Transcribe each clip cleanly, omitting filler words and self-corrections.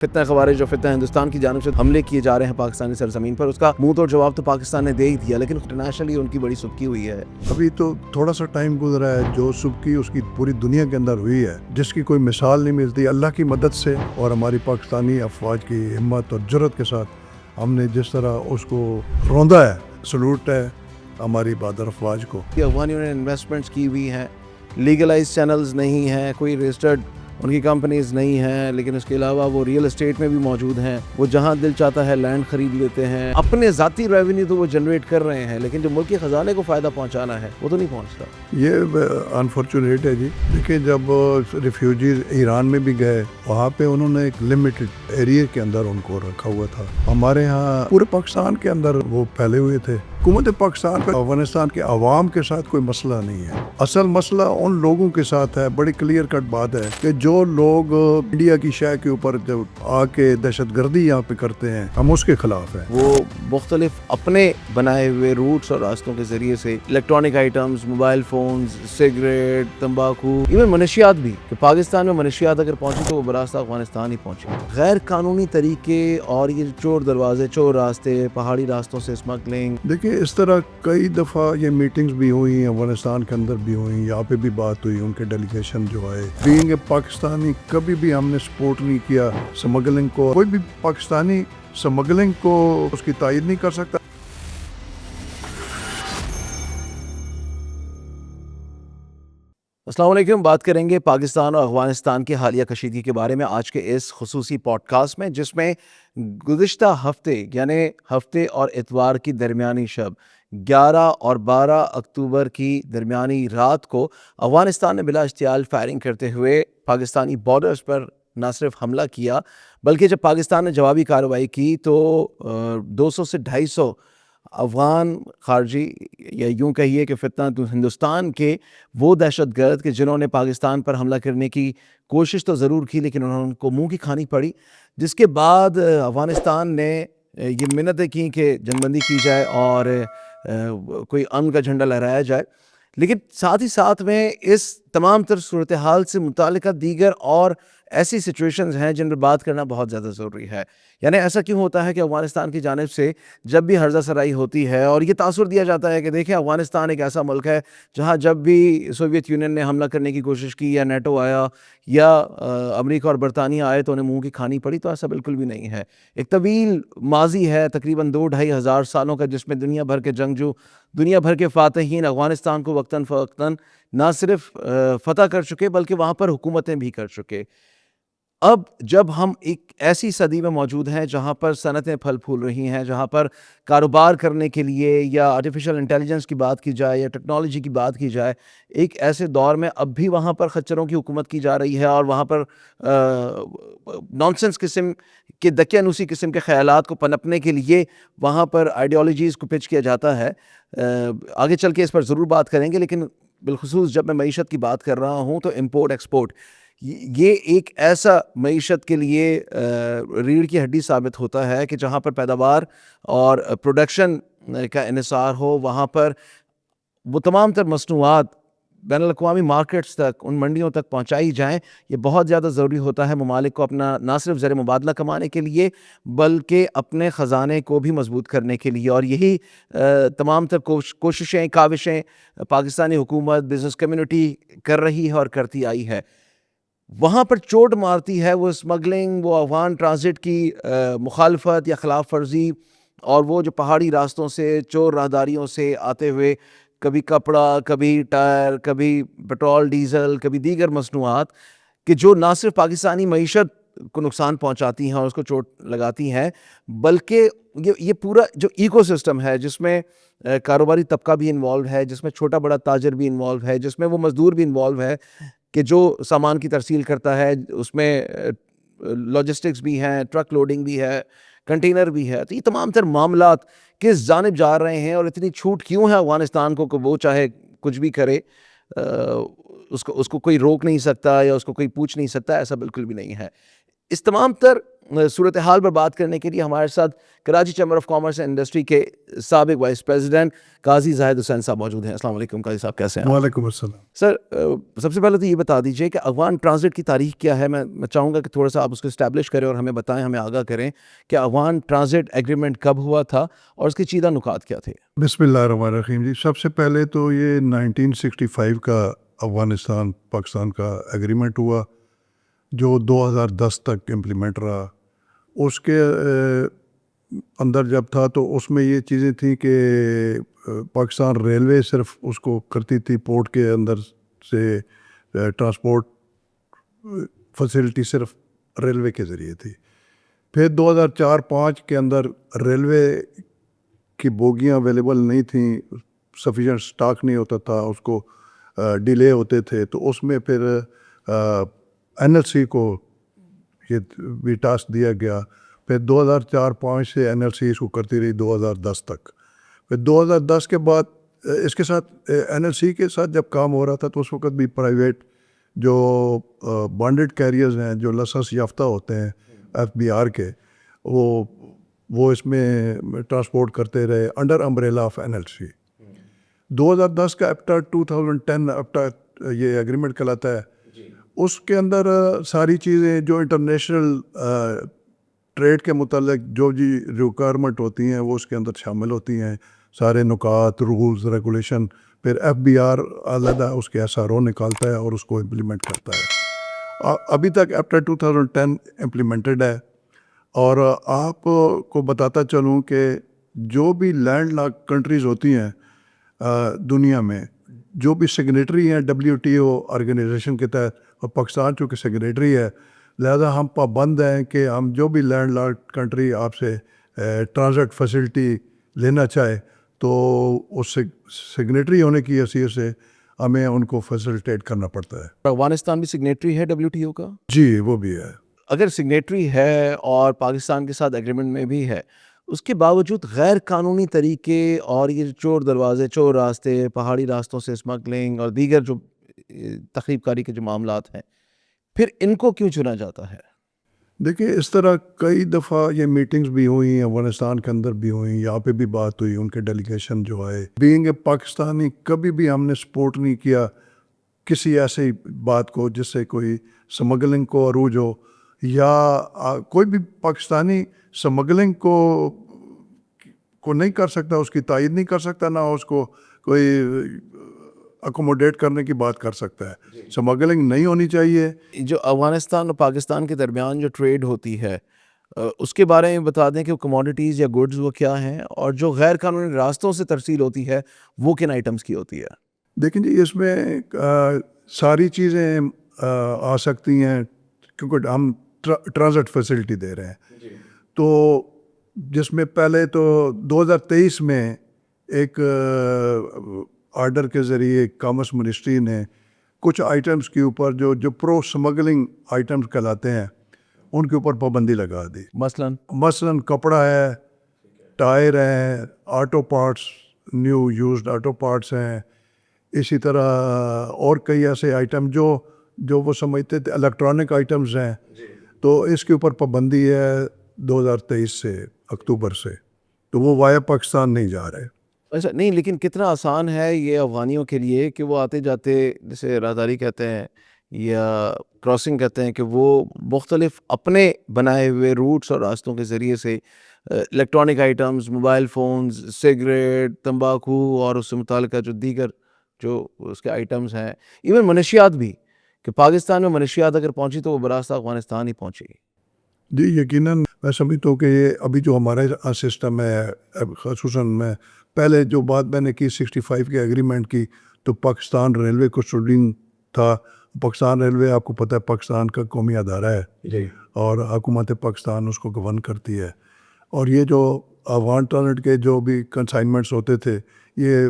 فتنہ خوارج جو فتنہ ہندوستان کی جانب سے حملے کیے جا رہے ہیں پاکستانی سرزمین پر، اس کا منہ توڑ جواب تو پاکستان نے دے ہی دیا، لیکن انٹرنیشنلی ان کی بڑی سبکی ہوئی ہے۔ ابھی تو تھوڑا سا ٹائم گزرا ہے، جو سبکی اس کی پوری دنیا کے اندر ہوئی ہے، جس کی کوئی مثال نہیں ملتی۔ اللہ کی مدد سے اور ہماری پاکستانی افواج کی ہمت اور جرأت کے ساتھ ہم نے جس طرح اس کو روندا ہے، سلوٹ ہے ہماری بہادر افواج کو۔ افغانیوں نے انویسٹمنٹس کی ہوئی ہیں، لیگلائز چینلز نہیں ہیں، کوئی رجسٹرڈ ان کی کمپنیز نہیں ہیں، لیکن اس کے علاوہ وہ ریئل اسٹیٹ میں بھی موجود ہیں۔ وہ جہاں دل چاہتا ہے لینڈ خرید لیتے ہیں۔ اپنے ذاتی ریونیو تو وہ جنریٹ کر رہے ہیں، لیکن جو ملکی خزانے کو فائدہ پہنچانا ہے وہ تو نہیں پہنچتا۔ یہ انفارچونیٹ ہے جی۔ دیکھیں، جب ریفیوجیز ایران میں بھی گئے، وہاں پہ انہوں نے ایک لمیٹڈ ایریا کے اندر ان کو رکھا ہوا تھا۔ ہمارے ہاں پورے پاکستان کے اندر وہ پھیلے ہوئے تھے۔ حکومت پاکستان کا افغانستان کے عوام کے ساتھ کوئی مسئلہ نہیں ہے، اصل مسئلہ ان لوگوں کے ساتھ ہے۔ بڑی کلیئر کٹ بات ہے کہ جو لوگ انڈیا کی شے کے اوپر جب آ کے دہشت گردی یہاں پہ کرتے ہیں، ہم اس کے خلاف ہیں۔ وہ مختلف اپنے بنائے ہوئے روٹس اور راستوں کے ذریعے سے electronic items, mobile phones, cigarette, تمباکو، ایون منشیات بھی، کہ پاکستان میں منشیات اگر پہنچی تو وہ براستہ افغانستان ہی پہنچی۔ غیر قانونی طریقے اور یہ چور دروازے، چور راستے، پہاڑی راستوں سے اسمگلنگ۔ دیکھیں، اس طرح کئی دفعہ یہ میٹنگز بھی ہوئی، افغانستان کے اندر بھی ہوئی، یہاں پہ بھی بات ہوئی، ان کے ڈیلیگیشن جو آئے۔ بینگ اے پاکستانی کبھی بھی ہم نے سپورٹ نہیں کیا سمگلنگ کو۔ کوئی بھی پاکستانی سمگلنگ کو اس کی تائید نہیں کر سکتا۔ السلام علیکم، بات کریں گے پاکستان اور افغانستان کی حالیہ کشیدگی کے بارے میں آج کے اس خصوصی پوڈ کاسٹ میں، جس میں گزشتہ ہفتے یعنی ہفتے اور اتوار کی درمیانی شب 11 اور 12 اکتوبر کی درمیانی رات کو افغانستان نے بلا اشتعال فائرنگ کرتے ہوئے پاکستانی بارڈرز پر نہ صرف حملہ کیا، بلکہ جب پاکستان نے جوابی کارروائی کی تو 200 سے 250 افغان خارجی، یا یوں کہیے کہ فتنہ ہندوستان کے وہ دہشت گرد کہ جنہوں نے پاکستان پر حملہ کرنے کی کوشش تو ضرور کی، لیکن انہوں نے کو منہ کی کھانی پڑی، جس کے بعد افغانستان نے یہ منتیں کی کہ جنگ بندی کی جائے اور کوئی امن کا جھنڈا لہرایا جائے۔ لیکن ساتھ ہی ساتھ میں اس تمام تر صورتحال سے متعلقہ دیگر اور ایسی سچویشنز ہیں جن پر بات کرنا بہت زیادہ ضروری ہے۔ یعنی ایسا کیوں ہوتا ہے کہ افغانستان کی جانب سے جب بھی ہرزہ سرائی ہوتی ہے اور یہ تاثر دیا جاتا ہے کہ دیکھیں افغانستان ایک ایسا ملک ہے جہاں جب بھی سوویت یونین نے حملہ کرنے کی کوشش کی، یا نیٹو آیا، یا امریکہ اور برطانیہ آئے تو انہیں منہ کی کھانی پڑی، تو ایسا بالکل بھی نہیں ہے۔ ایک طویل ماضی ہے، تقریباً 2-2.5 ہزار سالوں کا، جس میں دنیا بھر کے جنگجو، دنیا بھر کے فاتحین افغانستان کو وقتاً فوقتاً نہ صرف فتح کر چکے بلکہ وہاں پر حکومتیں بھی کر چکے۔ اب جب ہم ایک ایسی صدی میں موجود ہیں جہاں پر صنعتیں پھل پھول رہی ہیں، جہاں پر کاروبار کرنے کے لیے یا آرٹیفیشل انٹیلیجنس کی بات کی جائے یا ٹیکنالوجی کی بات کی جائے، ایک ایسے دور میں اب بھی وہاں پر خچروں کی حکومت کی جا رہی ہے اور وہاں پر نانسنس قسم کے دقیانوسی قسم کے خیالات کو پنپنے کے لیے وہاں پر آئیڈیالوجیز کو پچ کیا جاتا ہے۔ آگے چل کے اس پر ضرور بات کریں گے، لیکن بالخصوص جب میں معیشت کی بات کر رہا ہوں تو امپورٹ ایکسپورٹ یہ ایک ایسا معیشت کے لیے ریڑھ کی ہڈی ثابت ہوتا ہے کہ جہاں پر پیداوار اور پروڈکشن کا انحصار ہو، وہاں پر وہ تمام تر مصنوعات بین الاقوامی مارکیٹس تک، ان منڈیوں تک پہنچائی جائیں۔ یہ بہت زیادہ ضروری ہوتا ہے ممالک کو اپنا نہ صرف زر مبادلہ کمانے کے لیے بلکہ اپنے خزانے کو بھی مضبوط کرنے کے لیے، اور یہی تمام تر کوششیں، کاوشیں پاکستانی حکومت، بزنس کمیونٹی کر رہی ہے اور کرتی آئی ہے۔ وہاں پر چوٹ مارتی ہے وہ اسمگلنگ، وہ افغان ٹرانزٹ کی مخالفت یا خلاف ورزی، اور وہ جو پہاڑی راستوں سے، چور راہداریوں سے آتے ہوئے کبھی کپڑا، کبھی ٹائر، کبھی پیٹرول ڈیزل، کبھی دیگر مصنوعات، کہ جو نہ صرف پاکستانی معیشت کو نقصان پہنچاتی ہیں اور اس کو چوٹ لگاتی ہیں، بلکہ یہ پورا جو ایکو سسٹم ہے جس میں کاروباری طبقہ بھی انوالو ہے، جس میں چھوٹا بڑا تاجر بھی انوالو ہے، جس میں وہ مزدور بھی انوالو ہے کہ جو سامان کی ترسیل کرتا ہے، اس میں لاجسٹکس بھی ہیں، ٹرک لوڈنگ بھی ہے، کنٹینر بھی ہے، تو یہ تمام تر معاملات کس جانب جا رہے ہیں اور اتنی چھوٹ کیوں ہے افغانستان کو کہ وہ چاہے کچھ بھی کرے، اس کو کوئی روک نہیں سکتا یا اس کو کوئی پوچھ نہیں سکتا، ایسا بالکل بھی نہیں ہے۔ اس تمام تر صورتحال پر بات کرنے کے لیے ہمارے ساتھ Karachi chamber of commerce and industry کے سابق وائس پریزیڈنٹ قاضی زاہد حسین صاحب موجود ہیں. السلام علیکم قاضی صاحب, کیسے ہیں آپ؟ وعلیکم السلام. سر, سب سے پہلے تو یہ بتا دیجیے کہ افغان ٹرانزٹ کی تاریخ کیا ہے. میں چاہوں گا کہ تھوڑا سا آپ اس کو اسٹیبلش کریں اور ہمیں بتائیں, ہمیں آگاہ کریں کہ افغان ٹرانزٹ ایگریمنٹ کب ہوا تھا اور اس کے چیدہ نکات کیا تھے. بسم اللہ الرحمن الرحیم. جی, سب سے پہلے تو یہ 1965 کا افغانستان پاکستان کا ایگریمنٹ ہوا جو 2010 تک امپلیمنٹ رہا. اس کے اندر جب تھا تو اس میں یہ چیزیں تھیں کہ پاکستان ریلوے صرف اس کو کرتی تھی, پورٹ کے اندر سے ٹرانسپورٹ فیسلٹی صرف ریلوے کے ذریعے تھی. پھر 2004-05 کے اندر ریلوے کی بوگیاں اویلیبل نہیں تھیں, سفیشینٹ سٹاک نہیں ہوتا تھا, اس کو ڈیلے ہوتے تھے, تو اس میں پھر این ایل سی کو یہ بھی ٹاسک دیا گیا. پھر 2004-05 سے این ایل سی اس کو کرتی رہی 2010 تک. پھر 2010 کے بعد اس کے ساتھ این ایل سی کے ساتھ جب کام ہو رہا تھا تو اس وقت بھی پرائیویٹ جو بانڈڈ کیریئرز ہیں, جو لائسنس یافتہ ہوتے ہیں ایف بی آر کے, وہ اس میں ٹرانسپورٹ کرتے رہے under umbrella of N L C. 2010 کا ایپٹا 2010 ایپٹا یہ ایگریمنٹ کہلاتا ہے. اس کے اندر ساری چیزیں جو انٹرنیشنل ٹریڈ کے متعلق جو جی ریکوائرمنٹ ہوتی ہیں وہ اس کے اندر شامل ہوتی ہیں, سارے نکات, رولز, ریگولیشن. پھر ایف بی آر علیحدہ اس کے ایس آر او نکالتا ہے اور اس کو امپلیمنٹ کرتا ہے. ابھی تک ایپٹا 2010 امپلیمنٹڈ ہے. اور آپ کو بتاتا چلوں کہ جو بھی لینڈ لاک کنٹریز ہوتی ہیں دنیا میں, جو بھی سگنیٹری ہیں ڈبلیو ٹی او آرگنائزیشن کے تحت, اور پاکستان چونکہ سگنیٹری ہے, لہذا ہم پابند ہیں کہ ہم جو بھی لینڈ لاک کنٹری آپ سے ٹرانزٹ فیسلٹی لینا چاہے تو اس سگنیٹری ہونے کی حیثیت سے ہمیں ان کو فیسلٹیٹ کرنا پڑتا ہے. افغانستان بھی سگنیٹری ہے ڈبلیو ٹی او کا؟ جی, وہ بھی ہے. اگر سگنیٹری ہے اور پاکستان کے ساتھ ایگریمنٹ میں بھی ہے, اس کے باوجود غیر قانونی طریقے اور یہ چور دروازے, چور راستے, پہاڑی راستوں سے اسمگلنگ اور دیگر جو تخریب کاری کے جو معاملات ہیں, پھر ان کو کیوں چنا جاتا ہے؟ دیکھیں, اس طرح کئی دفعہ یہ میٹنگز بھی ہوئی, افغانستان کے اندر بھی ہوئیں, یہاں پہ بھی بات ہوئی, ان کے ڈیلیگیشن جو آئے. بینگ اے پاکستانی کبھی بھی ہم نے سپورٹ نہیں کیا کسی ایسی بات کو جس سے کوئی سمگلنگ کو عروج ہو, یا کوئی بھی پاکستانی سمگلنگ کو نہیں کر سکتا, اس کی تائید نہیں کر سکتا, نہ اس کو کوئی اکوموڈیٹ کرنے کی بات کر سکتا ہے. سمگلنگ نہیں ہونی چاہیے. جو افغانستان اور پاکستان کے درمیان جو ٹریڈ ہوتی ہے اس کے بارے میں بتا دیں کہ وہ کموڈیٹیز یا گڈز وہ کیا ہیں, اور جو غیر قانونی راستوں سے ترسیل ہوتی ہے وہ کن آئٹمز کی ہوتی ہے؟ دیکھیں جی, اس میں ساری چیزیں آ سکتی ہیں کیونکہ ہم ٹرانزٹ فیسلٹی دے رہے ہیں. تو جس میں پہلے تو 2023 میں ایک آرڈر کے ذریعے کامرس منسٹری نے کچھ آئٹمز کے اوپر جو پرو سمگلنگ آئٹمز کہلاتے ہیں ان کے اوپر پابندی لگا دی. مثلاً کپڑا ہے, ٹائر ہیں, auto parts, new used auto parts ہیں, اسی طرح اور کئی ایسے آئٹم جو وہ سمجھتے تھے الیکٹرانک آئٹمز ہیں. تو اس کے اوپر پابندی ہے 2023 سے اکتوبر سے, تو وہ وایا پاکستان نہیں جا رہے. ایسا نہیں, لیکن کتنا آسان ہے یہ افغانیوں کے لیے کہ وہ آتے جاتے جسے راہداری کہتے ہیں یا کراسنگ کہتے ہیں, کہ وہ مختلف اپنے بنائے ہوئے روٹس اور راستوں کے ذریعے سے electronic items, mobile phones, cigarette, تمباکو اور اس سے متعلقہ جو دیگر جو اس کے آئٹمز ہیں, ایون منشیات بھی, کہ پاکستان میں منشیات اگر پہنچی تو وہ براستہ افغانستان ہی پہنچے گی. جی یقیناً. میں سمجھتا ہوں کہ یہ ابھی جو ہمارا سسٹم ہے, خصوصاً میں پہلے جو بات میں نے کی 65 کے ایگریمنٹ کی, تو پاکستان ریلوے کسٹوڈین تھا. پاکستان ریلوے آپ کو پتہ ہے پاکستان کا قومی ادارہ ہے, اور حکومت پاکستان اس کو گورن کرتی ہے. اور یہ جو افغان ٹرانزٹ کے جو بھی کنسائنمنٹس ہوتے تھے, یہ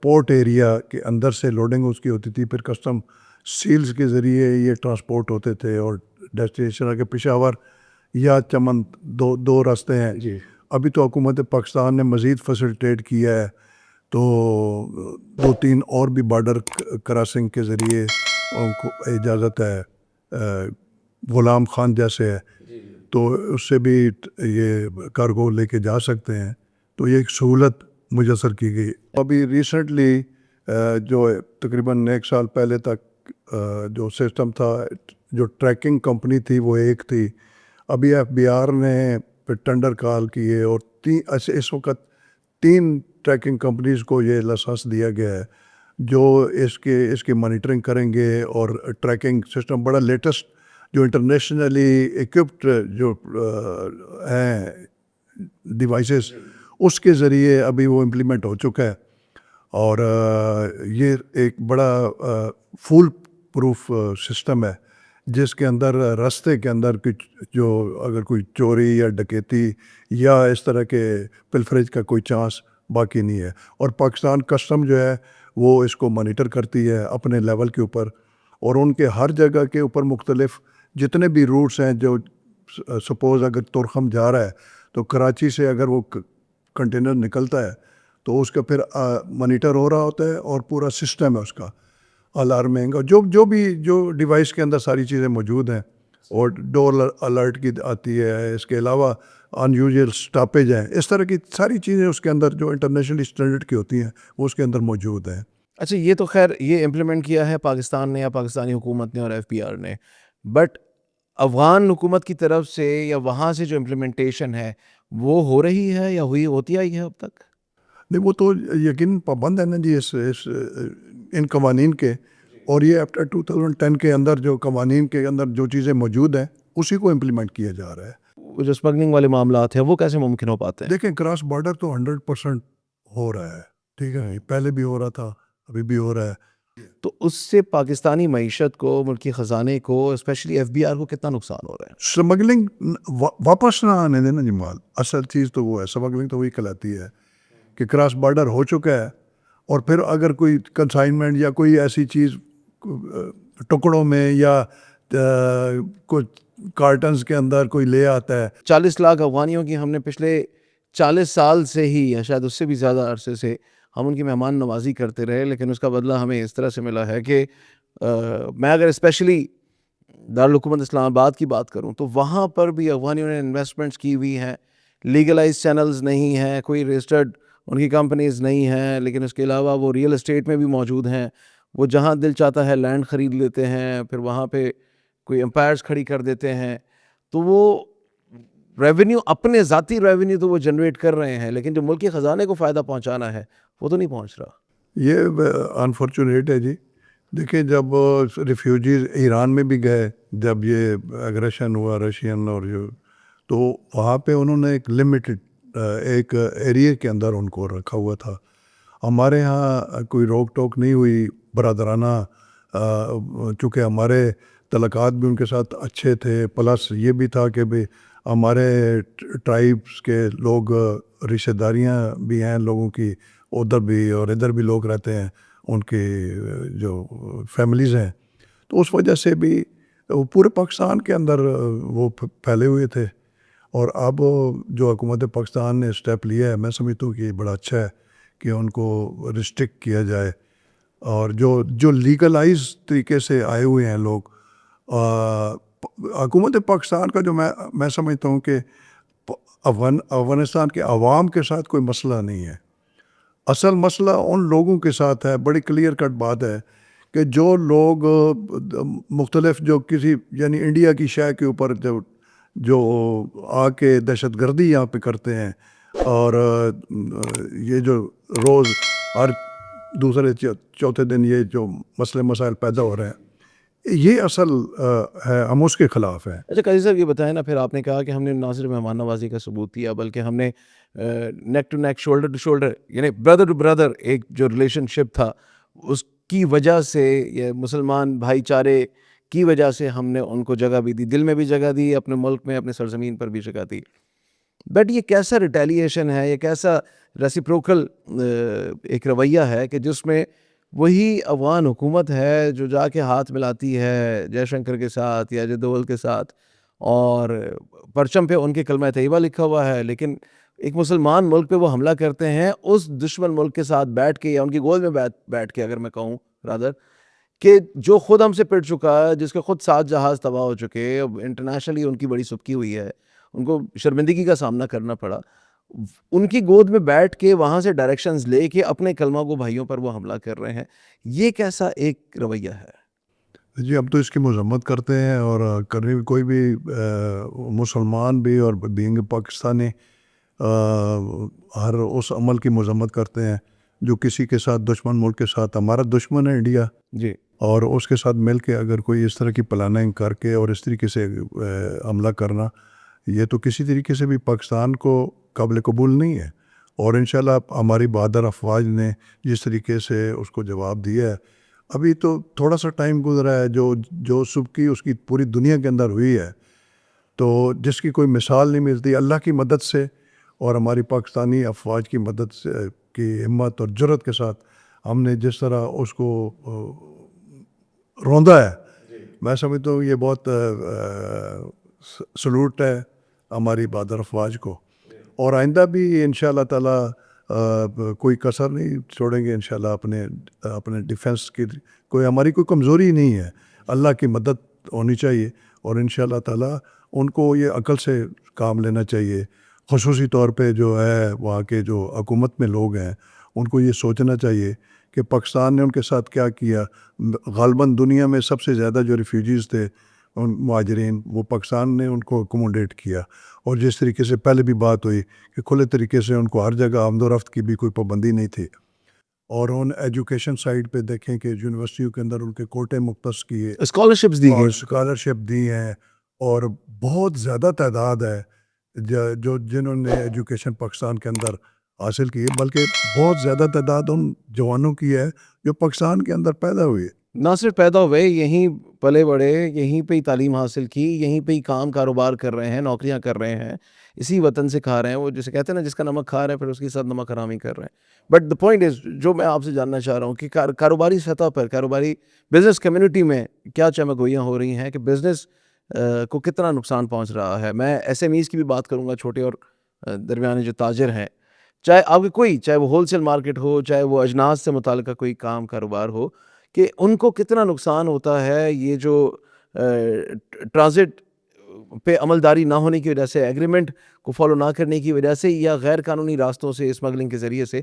پورٹ ایریا کے اندر سے لوڈنگ اس کی ہوتی تھی, پھر کسٹم سیلز کے ذریعے یہ ٹرانسپورٹ ہوتے تھے, اور ڈیسٹینیشن کے پشاور یا چمن دو راستے ہیں. ابھی تو حکومت پاکستان نے مزید فیسلٹیٹ کیا ہے, تو 2-3 اور بھی بارڈر کراسنگ کے ذریعے ان کو اجازت ہے, غلام خان جیسے ہے. تو اس سے بھی یہ کارگو لے کے جا سکتے ہیں. تو یہ ایک سہولت میسر کی گئی. ابھی ریسنٹلی جو تقریباً 1 سال پہلے تک جو سسٹم تھا, جو ٹریکنگ کمپنی تھی وہ ایک تھی. ابھی FBR نے پھر ٹینڈر کال کیے اور اس وقت 3 ٹریکنگ کمپنیز کو یہ لائسنس دیا گیا ہے جو اس کی مانیٹرنگ کریں گے. اور ٹریکنگ سسٹم بڑا لیٹسٹ جو انٹرنیشنلی ایکوپڈ جو ہیں ڈیوائسز, اس کے ذریعے ابھی وہ امپلیمنٹ ہو چکا ہے. اور یہ ایک بڑا فول پروف سسٹم ہے جس کے اندر راستے کے اندر جو اگر کوئی چوری یا ڈکیتی یا اس طرح کے پلفریج کا کوئی چانس باقی نہیں ہے. اور پاکستان کسٹم جو ہے وہ اس کو مانیٹر کرتی ہے اپنے لیول کے اوپر, اور ان کے ہر جگہ کے اوپر مختلف جتنے بھی روٹس ہیں. جو سپوز اگر تورخم جا رہا ہے تو کراچی سے اگر وہ کنٹینر نکلتا ہے تو اس کا پھر مانیٹر ہو رہا ہوتا ہے, اور پورا سسٹم ہے اس کا الارمنگ, اور جو ڈیوائس کے اندر ساری چیزیں موجود ہیں. اور ڈور الرٹ کی آتی ہے, اس کے علاوہ ان یوزول سٹاپیج ہیں, اس طرح کی ساری چیزیں اس کے اندر جو انٹرنیشنل اسٹینڈرڈ کی ہوتی ہیں وہ اس کے اندر موجود ہیں. اچھا, یہ تو خیر یہ امپلیمنٹ کیا ہے پاکستان نے یا پاکستانی حکومت نے اور FBR نے, بٹ افغان حکومت کی طرف سے یا وہاں سے جو امپلیمنٹیشن ہے وہ ہو رہی ہے یا ہوتی آئی ہے اب تک؟ نہیں, وہ تو یقین پابند ہے نا جی ان قوانین کے. اور یہ آفٹر 2010 کے اندر جو قوانین کے اندر جو چیزیں موجود ہیں اسی کو امپلیمنٹ کیا جا رہا ہے. جو اسمگلنگ والے معاملات ہیں وہ کیسے ممکن ہو پاتے ہیں؟ دیکھیں, کراس بارڈر تو 100% ہو رہا ہے, ٹھیک ہے, پہلے بھی ہو رہا تھا, ابھی بھی ہو رہا ہے. تو اس سے پاکستانی معیشت کو, ملکی خزانے کو, اسپیشلی FBR کو کتنا نقصان ہو رہا ہے؟ سمگلنگ واپس نہ آنے دینا جی مال, اصل چیز تو وہ ہے. سمگلنگ تو وہی کہلاتی ہے کہ کراس بارڈر ہو چکا ہے, اور پھر اگر کوئی کنسائنمنٹ یا کوئی ایسی چیز ٹکڑوں میں یا کچھ کارٹنز کے اندر کوئی لے آتا ہے. 40 لاکھ افغانیوں کی ہم نے پچھلے 40 سال سے ہی یا شاید اس سے بھی زیادہ عرصے سے ہم ان کی مہمان نوازی کرتے رہے, لیکن اس کا بدلہ ہمیں اس طرح سے ملا ہے کہ میں اگر اسپیشلی دارالحکومت اسلام آباد کی بات کروں تو وہاں پر بھی افغانیوں نے انویسٹمنٹس کی ہوئی ہیں. لیگلائز چینلز نہیں ہیں, کوئی رجسٹرڈ ان کی کمپنیز نہیں ہیں, لیکن اس کے علاوہ وہ ریئل اسٹیٹ میں بھی موجود ہیں. وہ جہاں دل چاہتا ہے لینڈ خرید لیتے ہیں, پھر وہاں پہ کوئی امپائرز کھڑی کر دیتے ہیں. تو وہ ریونیو, اپنے ذاتی ریونیو تو وہ جنریٹ کر رہے ہیں, لیکن جو ملکی خزانے کو فائدہ پہنچانا ہے وہ تو نہیں پہنچ رہا. یہ انفارچونیٹ ہے جی. دیکھیں, جب ریفیوجیز ایران میں بھی گئے, جب یہ اگریشن ہوا رشین اور تو وہاں پہ انہوں نے ایک لمیٹڈ ایک ایریا کے اندر ان کو رکھا ہوا تھا. ہمارے ہاں کوئی روک ٹوک نہیں ہوئی برادرانہ, چونکہ ہمارے تعلقات بھی ان کے ساتھ اچھے تھے. پلس یہ بھی تھا کہ بھی ہمارے ٹرائبس کے لوگ, رشتہ داریاں بھی ہیں لوگوں کی ادھر بھی اور ادھر بھی لوگ رہتے ہیں, ان کی جو فیملیز ہیں. تو اس وجہ سے بھی پورے پاکستان کے اندر وہ پھیلے ہوئے تھے. اور اب جو حکومت پاکستان نے اسٹیپ لیا ہے, میں سمجھتا ہوں کہ یہ بڑا اچھا ہے کہ ان کو ریسٹرکٹ کیا جائے. اور جو لیگلائز طریقے سے آئے ہوئے ہیں لوگ, حکومت پاکستان کا جو میں سمجھتا ہوں کہ افغانستان کے عوام کے ساتھ کوئی مسئلہ نہیں ہے. اصل مسئلہ ان لوگوں کے ساتھ ہے. بڑی کلیئر کٹ بات ہے کہ جو لوگ مختلف جو کسی یعنی انڈیا کی شے کے اوپر جو آ کے دہشت گردی یہاں پہ کرتے ہیں, اور یہ جو روز ہر دوسرے چوتھے دن یہ جو مسئلے مسائل پیدا ہو رہے ہیں, یہ اصل ہے, ہم اس کے خلاف ہیں. اچھا قاضی صاحب, یہ بتائیں نا, پھر آپ نے کہا کہ ہم نے نہ صرف مہمان نوازی کا ثبوت دیا بلکہ ہم نے neck to neck, shoulder to shoulder, یعنی بردر ٹو بردر ایک جو ریلیشن شپ تھا اس کی وجہ سے, یہ مسلمان بھائی چارے کی وجہ سے ہم نے ان کو جگہ بھی دی, دل میں بھی جگہ دی, اپنے ملک میں اپنے سرزمین پر بھی جگہ دی. بٹ یہ کیسا ریٹیلیشن ہے, یہ کیسا ریسیپروکل ایک رویہ ہے کہ جس میں وہی افغان حکومت ہے جو جا کے ہاتھ ملاتی ہے جے شنکر کے ساتھ یا اجے دوول کے ساتھ, اور پرچم پہ ان کے کلمہ طیبہ لکھا ہوا ہے, لیکن ایک مسلمان ملک پہ وہ حملہ کرتے ہیں اس دشمن ملک کے ساتھ بیٹھ کے یا ان کی گود میں بیٹھ کے, اگر میں کہوں رادر, کہ جو خود ہم سے پٹ چکا ہے, جس کے خود 7 جہاز تباہ ہو چکے, اب انٹرنیشنلی ان کی بڑی سبکی ہوئی ہے, ان کو شرمندگی کا سامنا کرنا پڑا, ان کی گود میں بیٹھ کے وہاں سے ڈائریکشنز لے کے اپنے کلمہ گو بھائیوں پر وہ حملہ کر رہے ہیں. یہ کیسا ایک رویہ ہے؟ جی ہم تو اس کی مذمت کرتے ہیں, اور کرنے کوئی بھی مسلمان بھی اور بینگ پاکستانی ہر اس عمل کی مذمت کرتے ہیں جو کسی کے ساتھ, دشمن ملک کے ساتھ, ہمارا دشمن ہے انڈیا, جی, اور اس کے ساتھ مل کے اگر کوئی اس طرح کی پلاننگ کر کے اور اس طریقے سے حملہ کرنا, یہ تو کسی طریقے سے بھی پاکستان کو قابل قبول نہیں ہے. اور انشاءاللہ ہماری بہادر افواج نے جس طریقے سے اس کو جواب دیا ہے, ابھی تو تھوڑا سا ٹائم گزرا ہے, جو سبکی اس کی پوری دنیا کے اندر ہوئی ہے, تو جس کی کوئی مثال نہیں ملتی. اللہ کی مدد سے اور ہماری پاکستانی افواج کی مدد سے, کی ہمت اور جرأت کے ساتھ ہم نے جس طرح اس کو روندا ہے, میں سمجھتا ہوں یہ بہت سلوٹ ہے ہماری بہادر افواج کو. اور آئندہ بھی انشاءاللہ تعالی کوئی کسر نہیں چھوڑیں گے انشاءاللہ اپنے ڈیفنس کی. کوئی ہماری کوئی کمزوری نہیں ہے, اللہ کی مدد ہونی چاہیے, اور انشاءاللہ تعالی ان کو یہ عقل سے کام لینا چاہیے. خصوصی طور پہ جو ہے وہاں کے جو حکومت میں لوگ ہیں ان کو یہ سوچنا چاہیے کہ پاکستان نے ان کے ساتھ کیا کیا. غالباً دنیا میں سب سے زیادہ جو ریفیوجیز تھے مہاجرین, وہ پاکستان نے ان کو اکوموڈیٹ کیا. اور جس طریقے سے پہلے بھی بات ہوئی کہ کھلے طریقے سے ان کو ہر جگہ آمد و رفت کی بھی کوئی پابندی نہیں تھی. اور ان ایجوکیشن سائڈ پہ دیکھیں کہ یونیورسٹیوں کے اندر ان کے کوٹے مختص کیے, اسکالرشپس دی گئی, اسکالرشپ دی ہیں, اور بہت زیادہ تعداد ہے جو جنہوں نے ایجوکیشن پاکستان کے اندر حاصل کی ہے, بلکہ بہت زیادہ تعداد ان جوانوں کی ہے جو پاکستان کے اندر پیدا ہوئی ہے. نہ صرف پیدا ہوئے, یہیں پلے بڑے, یہیں پہ ہی تعلیم حاصل کی, یہیں پہ ہی کام کاروبار کر رہے ہیں, نوکریاں کر رہے ہیں, اسی وطن سے کھا رہے ہیں. وہ جسے کہتے ہیں نا, جس کا نمک کھا رہے ہیں پھر اس کے ساتھ نمک حرامی کر رہے ہیں. بٹ دا پوائنٹ از, جو میں آپ سے جاننا چاہ رہا ہوں کہ کاروباری سطح پر, کاروباری بزنس کمیونٹی میں کیا چمک ہو رہی ہیں کہ بزنس کو کتنا نقصان پہنچ رہا ہے. میں ایس ایم ایز کی بھی بات کروں گا, چھوٹے اور درمیانے جو تاجر ہیں, چاہے آپ کے کوئی, چاہے وہ ہول سیل مارکیٹ ہو, چاہے وہ اجناس سے متعلقہ کوئی کام کاروبار ہو, کہ ان کو کتنا نقصان ہوتا ہے یہ جو ٹرانزٹ پہ عملداری نہ ہونے کی وجہ سے, ایگریمنٹ کو فالو نہ کرنے کی وجہ سے, یا غیر قانونی راستوں سے, اسمگلنگ کے ذریعے سے,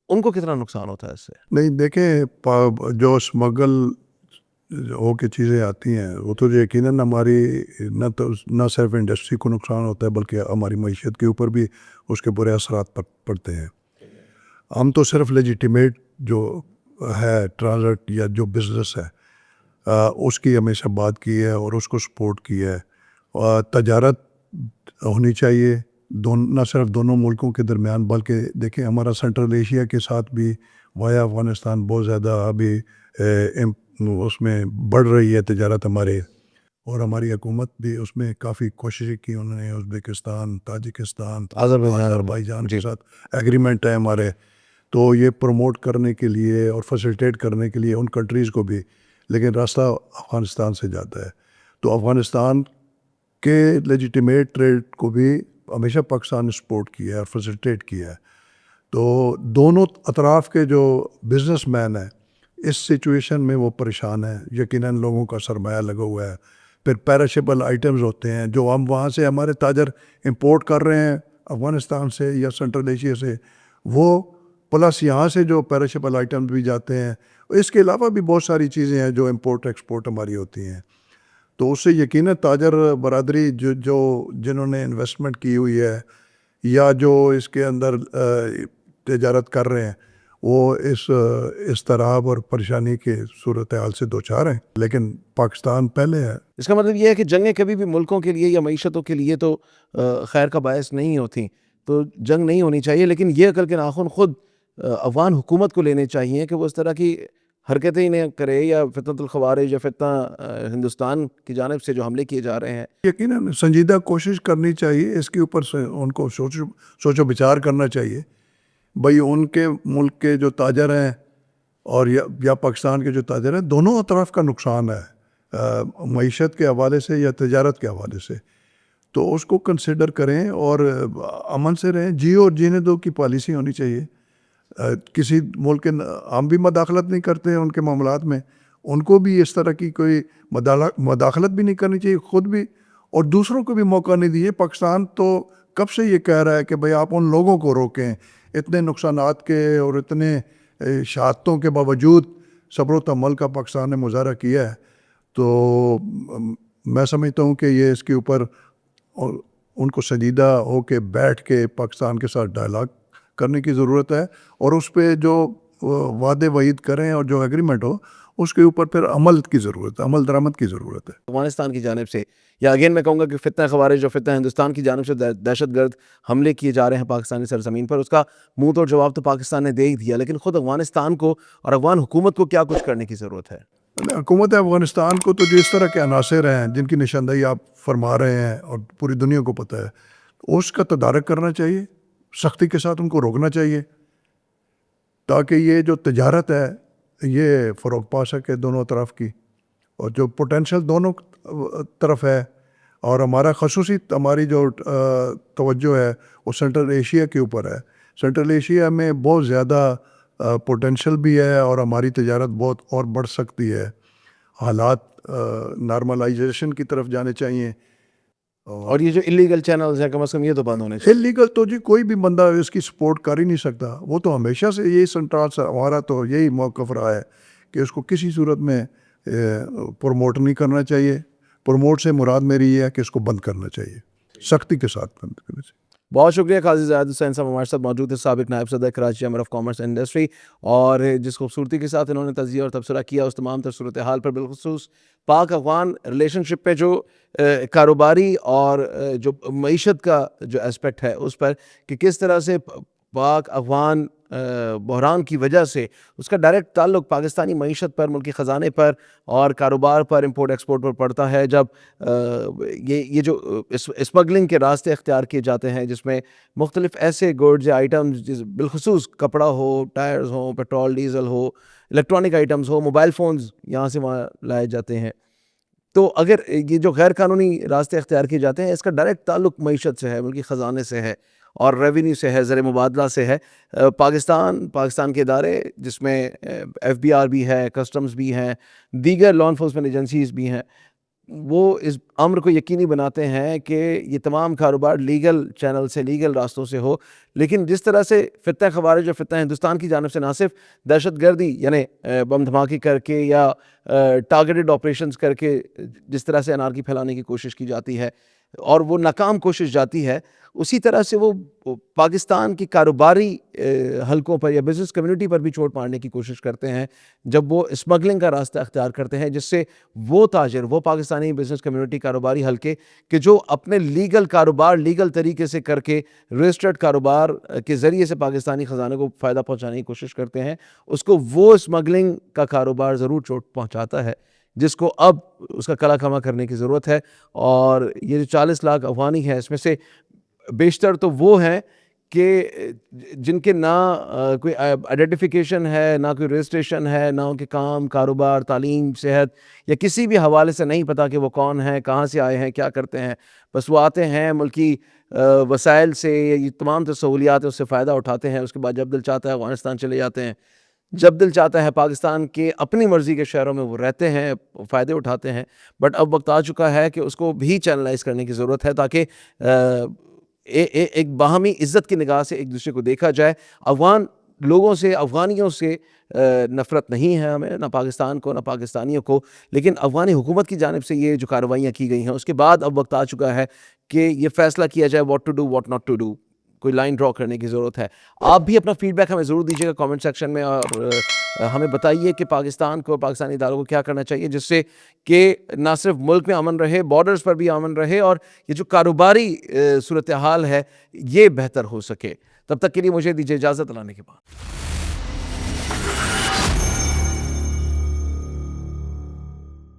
ان کو کتنا نقصان ہوتا ہے اس سے؟ نہیں دیکھیں, جو اسمگل ہو کے چیزیں آتی ہیں وہ تو یقیناً ہماری نہ صرف انڈسٹری کو نقصان ہوتا ہے بلکہ ہماری معیشت کے اوپر بھی اس کے برے اثرات پڑتے ہیں. ہم تو صرف لیجیٹیمیٹ جو ہے ٹرانزٹ یا جو بزنس ہے اس کی ہمیشہ بات کی ہے اور اس کو سپورٹ کی ہے. تجارت ہونی چاہیے نہ صرف دونوں ملکوں کے درمیان, بلکہ دیکھیں ہمارا سینٹرل ایشیا کے ساتھ بھی وایا افغانستان بہت زیادہ ابھی اس میں بڑھ رہی ہے تجارت ہمارے, اور ہماری حکومت بھی اس میں کافی کوششیں کی انہوں نے. ازبکستان, تاجکستان, آذربائیجان کے ساتھ ایگریمنٹ ہے ہمارے, تو یہ پروموٹ کرنے کے لیے اور فیسیلیٹیٹ کرنے کے لیے ان کنٹریز کو بھی, لیکن راستہ افغانستان سے جاتا ہے. تو افغانستان کے لیجیٹیمیٹ ٹریڈ کو بھی ہمیشہ پاکستان نے سپورٹ کیا ہے اور فیسیلیٹیٹ کیا ہے. تو دونوں اطراف کے جو بزنس مین ہیں اس سچویشن میں وہ پریشان ہیں. یقیناً لوگوں کا سرمایہ لگا ہوا ہے. پھر پیرشیبل آئٹمز ہوتے ہیں جو ہم وہاں سے ہمارے تاجر امپورٹ کر رہے ہیں افغانستان سے یا سینٹرل ایشیا سے, وہ پلس یہاں سے جو پیرشیبل آئٹمز بھی جاتے ہیں. اس کے علاوہ بھی بہت ساری چیزیں ہیں جو امپورٹ ایکسپورٹ ہماری ہوتی ہیں. تو اس سے یقیناً تاجر برادری جنہوں نے انویسٹمنٹ کی ہوئی ہے یا جو اس کے اندر تجارت کر رہے ہیں, وہ اس اضطراب اور پریشانی کے صورتحال سے دوچار ہیں. لیکن پاکستان پہلے ہے. اس کا مطلب یہ ہے کہ جنگیں کبھی بھی ملکوں کے لیے یا معیشتوں کے لیے تو خیر کا باعث نہیں ہوتی, تو جنگ نہیں ہونی چاہیے. لیکن یہ عقل کے ناخن خود افغان حکومت کو لینے چاہیے کہ وہ اس طرح کی حرکتیں ہی نہیں کرے, یا فتنۃ الخوارج یا فتنہ ہندوستان کی جانب سے جو حملے کیے جا رہے ہیں. یقیناً سنجیدہ کوشش کرنی چاہیے اس کے اوپر سے, ان کو سوچ و بچار کرنا چاہیے. بھائی ان کے ملک کے جو تاجر ہیں اور یا پاکستان کے جو تاجر ہیں, دونوں اطراف کا نقصان ہے معیشت کے حوالے سے یا تجارت کے حوالے سے. تو اس کو کنسیڈر کریں اور امن سے رہیں. جی اور جینے دو کی پالیسی ہونی چاہیے. کسی ملک کے ہم بھی مداخلت نہیں کرتے ہیں ان کے معاملات میں, ان کو بھی اس طرح کی کوئی مداخلت بھی نہیں کرنی چاہیے خود بھی, اور دوسروں کو بھی موقع نہیں دیے. پاکستان تو کب سے یہ کہہ رہا ہے کہ بھئی آپ ان لوگوں کو روکیں. اتنے نقصانات کے اور اتنے شہادتوں کے باوجود صبر و تحمل کا پاکستان نے مظاہرہ کیا ہے. تو میں سمجھتا ہوں کہ یہ اس کے اوپر ان کو سنجیدہ ہو کے بیٹھ کے پاکستان کے ساتھ ڈائلاگ کرنے کی ضرورت ہے, اور اس پہ جو وعدے وعید کریں اور جو ایگریمنٹ ہو اس کے اوپر پھر عمل کی ضرورت ہے, عمل درآمد کی ضرورت ہے. افغانستان کی جانب سے یا اگین میں کہوں گا کہ فتنہ خوارج اور فتنہ ہندوستان کی جانب سے دہشت گرد حملے کیے جا رہے ہیں پاکستانی سرزمین پر, اس کا منہ توڑ جواب تو پاکستان نے دے ہی دیا, لیکن خود افغانستان کو اور افغان حکومت کو کیا کچھ کرنے کی ضرورت ہے؟ حکومت افغانستان کو تو جو اس طرح کے عناصر ہیں جن کی نشاندہی آپ فرما رہے ہیں اور پوری دنیا کو پتہ ہے, اس کا تدارک کرنا چاہیے, سختی کے ساتھ ان کو روکنا چاہیے تاکہ یہ جو تجارت ہے یہ فروغ پا سکے دونوں طرف کی, اور جو پوٹینشیل دونوں طرف ہے. اور ہماری جو توجہ ہے وہ سینٹرل ایشیا کے اوپر ہے. سینٹرل ایشیا میں بہت زیادہ پوٹینشیل بھی ہے اور ہماری تجارت بہت اور بڑھ سکتی ہے. حالات نارملائزیشن کی طرف جانے چاہیے. اور یہ جو انلیگل چینلز ہیں کم از کم یہ تو بند ہونے چاہیے. انلیگل تو جی کوئی بھی بندہ اس کی سپورٹ کر ہی نہیں سکتا. وہ تو ہمیشہ سے یہی سنٹرال ہمارا تو یہی موقف رہا ہے کہ اس کو کسی صورت میں پروموٹ نہیں کرنا چاہیے. پروموٹ سے مراد میری یہ ہے کہ اس کو بند کرنا چاہیے, سختی کے ساتھ بند کرنا چاہیے. بہت شکریہ قاضی زاہد حسین صاحب ہمارے ساتھ موجود ہے, سابق نائب صدر Karachi chamber of commerce and industry, اور جس خوبصورتی کے ساتھ انہوں نے تجزیہ اور تبصرہ کیا اس تمام تر صورتحال پر, بالخصوص پاک افغان ریلیشن شپ پہ جو کاروباری اور جو معیشت کا جو اسپیکٹ ہے اس پر, کہ کس طرح سے پاک افغان بحران کی وجہ سے اس کا ڈائریکٹ تعلق پاکستانی معیشت پر, ملکی خزانے پر اور کاروبار پر, امپورٹ ایکسپورٹ پر پڑتا ہے, جب یہ جو اسمگلنگ کے راستے اختیار کیے جاتے ہیں جس میں مختلف ایسے گوڈز یا آئٹمز, بالخصوص کپڑا ہو, ٹائرز ہوں, پیٹرول ڈیزل ہو, الیکٹرانک آئٹمز ہو, موبائل فونز یہاں سے وہاں لائے جاتے ہیں. تو اگر یہ جو غیر قانونی راستے اختیار کیے جاتے ہیں اس کا ڈائریکٹ تعلق معیشت سے ہے, ملکی خزانے سے ہے اور ریونیو سے ہے, زر مبادلہ سے ہے. پاکستان کے ادارے جس میں ایف بی آر بھی ہے, کسٹمز بھی ہیں, دیگر لا انفورسمنٹ ایجنسیز بھی ہیں, وہ اس امر کو یقینی بناتے ہیں کہ یہ تمام کاروبار لیگل چینل سے, لیگل راستوں سے ہو. لیکن جس طرح سے فتنہ خوارج اور فتنہ ہندوستان کی جانب سے نہ صرف دہشت گردی یعنی بم دھماکے کر کے یا ٹارگیٹڈ آپریشنز کر کے جس طرح سے انارکی پھیلانے کی کوشش کی جاتی ہے اور وہ ناکام کوشش جاتی ہے, اسی طرح سے وہ پاکستان کی کاروباری حلقوں پر یا بزنس کمیونٹی پر بھی چوٹ مارنے کی کوشش کرتے ہیں جب وہ اسمگلنگ کا راستہ اختیار کرتے ہیں, جس سے وہ تاجر, وہ پاکستانی بزنس کمیونٹی کاروباری حلقے کہ جو اپنے لیگل کاروبار لیگل طریقے سے کر کے رجسٹرڈ کاروبار کے ذریعے سے پاکستانی خزانے کو فائدہ پہنچانے کی کوشش کرتے ہیں, اس کو وہ اسمگلنگ کا کاروبار ضرور چوٹ پہنچاتا ہے جس کو اب اس کا کلا کما کرنے کی ضرورت ہے. اور یہ جو 40 لاکھ افغانی ہیں اس میں سے بیشتر تو وہ ہیں کہ جن کے نہ کوئی آئیڈینٹیفیکیشن ہے, نہ کوئی رجسٹریشن ہے, نہ ان کے کام, کاروبار, تعلیم, صحت یا کسی بھی حوالے سے نہیں پتہ کہ وہ کون ہیں, کہاں سے آئے ہیں, کیا کرتے ہیں. بس وہ آتے ہیں ملکی وسائل سے, یہ تمام تو سہولیات اس سے فائدہ اٹھاتے ہیں, اس کے بعد جب دل چاہتا ہے افغانستان چلے جاتے ہیں, جب دل چاہتا ہے پاکستان کے اپنی مرضی کے شہروں میں وہ رہتے ہیں, فائدے اٹھاتے ہیں. بٹ اب وقت آ چکا ہے کہ اس کو بھی چینلائز کرنے کی ضرورت ہے تاکہ ایک باہمی عزت کی نگاہ سے ایک دوسرے کو دیکھا جائے. افغان لوگوں سے, افغانیوں سے نفرت نہیں ہے ہمیں, نہ پاکستان کو نہ پاکستانیوں کو, لیکن افغانی حکومت کی جانب سے یہ جو کارروائیاں کی گئی ہیں اس کے بعد اب وقت آ چکا ہے کہ یہ فیصلہ کیا جائے what to do what not to do. کوئی لائن ڈرا کرنے کی ضرورت ہے. آپ بھی اپنا فیڈ بیک ہمیں ضرور دیجیے گا کامنٹ سیکشن میں, اور ہمیں بتائیے کہ پاکستان کو, پاکستانی اداروں کو کیا کرنا چاہیے جس سے کہ نہ صرف ملک میں امن رہے, بارڈرز پر بھی امن رہے, اور یہ جو کاروباری صورتحال ہے یہ بہتر ہو سکے. تب تک کے لیے مجھے دیجیے اجازت. لانے کے بعد